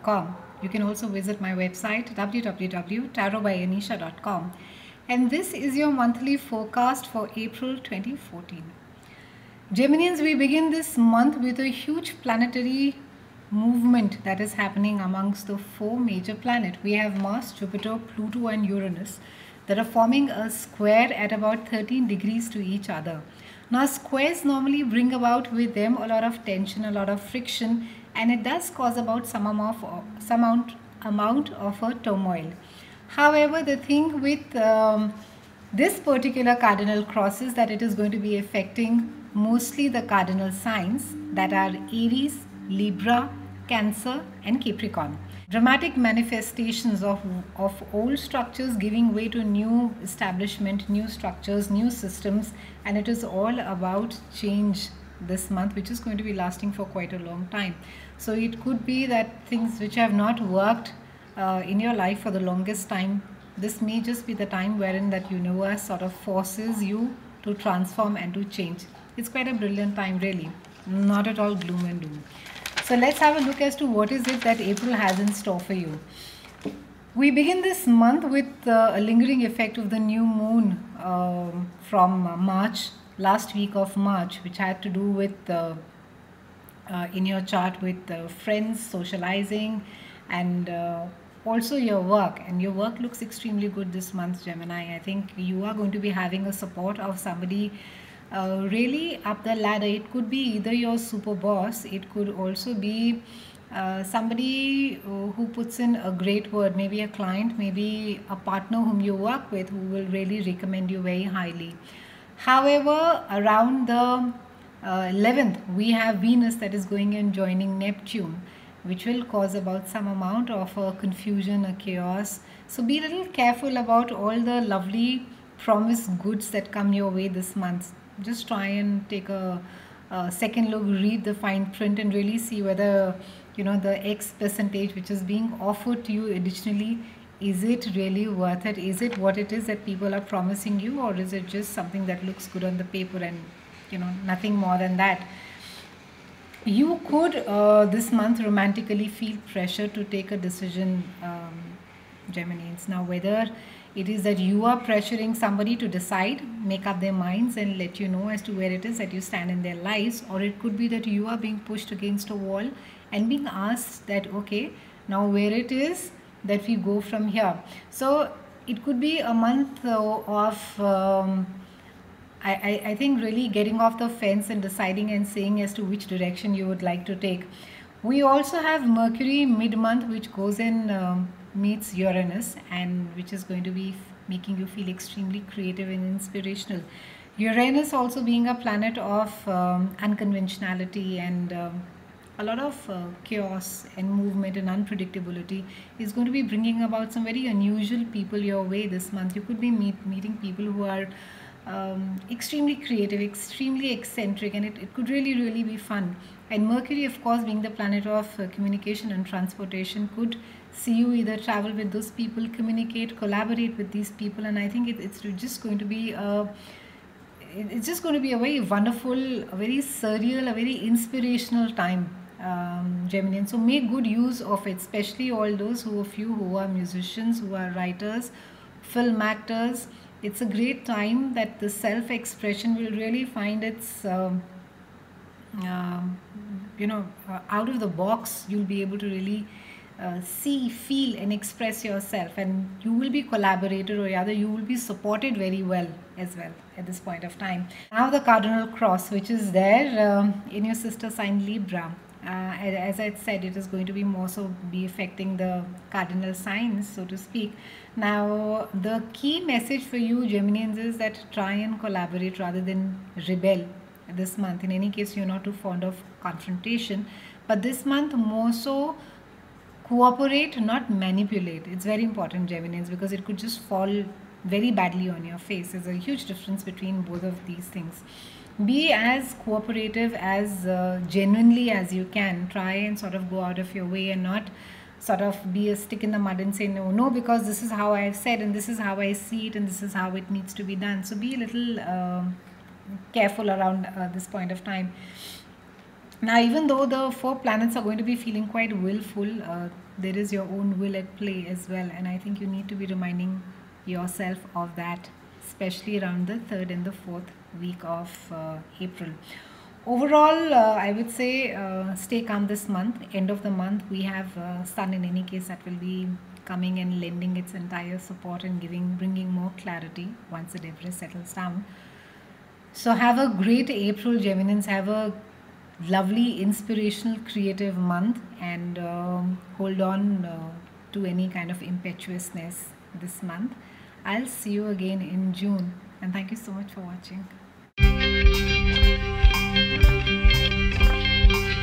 www.tarotbyanisha.com. You can also visit my website www.tarotbyanisha.com. And this is your monthly forecast for April 2014. Geminians, we begin this month with a huge planetary movement that is happening amongst the four major planets. We have Mars, Jupiter, Pluto and Uranus that are forming a square at about 13 degrees to each other. Now squares normally bring about with them a lot of tension, a lot of friction, and it does cause about some amount of a turmoil. However, the thing with this particular cardinal cross is that it is going to be affecting mostly the cardinal signs that are Aries, Libra, Cancer and Capricorn. Dramatic manifestations of old structures giving way to new establishment, new structures, new systems, and it is all about change this month, which is going to be lasting for quite a long time. So it could be that things which have not worked in your life for the longest time, this may just be the time wherein that universe sort of forces you to transform and to change. It's quite a brilliant time, really, not at all gloom and doom. So let's have a look as to what is it that April has in store for you. We begin this month with a lingering effect of the new moon from March, last week of March, which had to do with in your chart with friends, socializing, and also your work. And your work looks extremely good this month, Gemini. I think you are going to be having a support of somebody really up the ladder. It could be either your super boss, it could also be somebody who puts in a great word, maybe a client, maybe a partner whom you work with, who will really recommend you very highly. However, around the 11th, we have Venus that is going and joining Neptune, which will cause about some amount of confusion or chaos. So be a little careful about all the lovely promised goods that come your way this month. Just try and take a second look, read the fine print and really see whether, you know, the X percentage which is being offered to you additionally, is it really worth it? Is it what it is that people are promising you, or is it just something that looks good on the paper and, you know, nothing more than that? You could this month romantically feel pressure to take a decision, Geminis. Now, whether it is that you are pressuring somebody to decide, make up their minds and let you know as to where it is that you stand in their lives, or it could be that you are being pushed against a wall and being asked that, okay, now where it is that we go from here. So it could be a month of I think really getting off the fence and deciding and saying as to which direction you would like to take. We also have Mercury mid-month, which goes and meets Uranus, and which is going to be making you feel extremely creative and inspirational. Uranus also being a planet of unconventionality and a lot of chaos and movement and unpredictability, is going to be bringing about some very unusual people your way this month. You could be meeting people who are extremely creative, extremely eccentric, and it could really be fun. And Mercury, of course, being the planet of communication and transportation, could see you either travel with those people, communicate, collaborate with these people, and I think it's just going to be a very wonderful, a very surreal, a very inspirational time, Gemini. And so make good use of it, especially all those of you who are musicians, who are writers, film actors. It's a great time that the self-expression will really find its, out of the box. You'll be able to really see, feel and express yourself, and you will be collaborated, or rather you will be supported very well as well at this point of time. Now the cardinal cross, which is there in your sister sign Libra. As I said, it is going to be more so be affecting the cardinal signs, so to speak. Now, the key message for you, Geminians, is that try and collaborate rather than rebel this month. In any case, you're not too fond of confrontation, but this month more so cooperate, not manipulate. It's very important, Geminians, because it could just fall very badly on your face. There's a huge difference between both of these things. Be as cooperative, as genuinely as you can. Try and sort of go out of your way and not sort of be a stick in the mud and say no, because this is how I've said and this is how I see it and this is how it needs to be done. So be a little careful around this point of time. Now, even though the four planets are going to be feeling quite willful, there is your own will at play as well. And I think you need to be reminding yourself of that, especially around the third and the fourth week of April. Overall, I would say stay calm this month. End of the month, we have Sun in any case that will be coming and lending its entire support and bringing more clarity once the debris settles down. So have a great April, Geminians. Have a lovely, inspirational, creative month, and hold on to any kind of impetuousness this month. I'll see you again in June, and thank you so much for watching.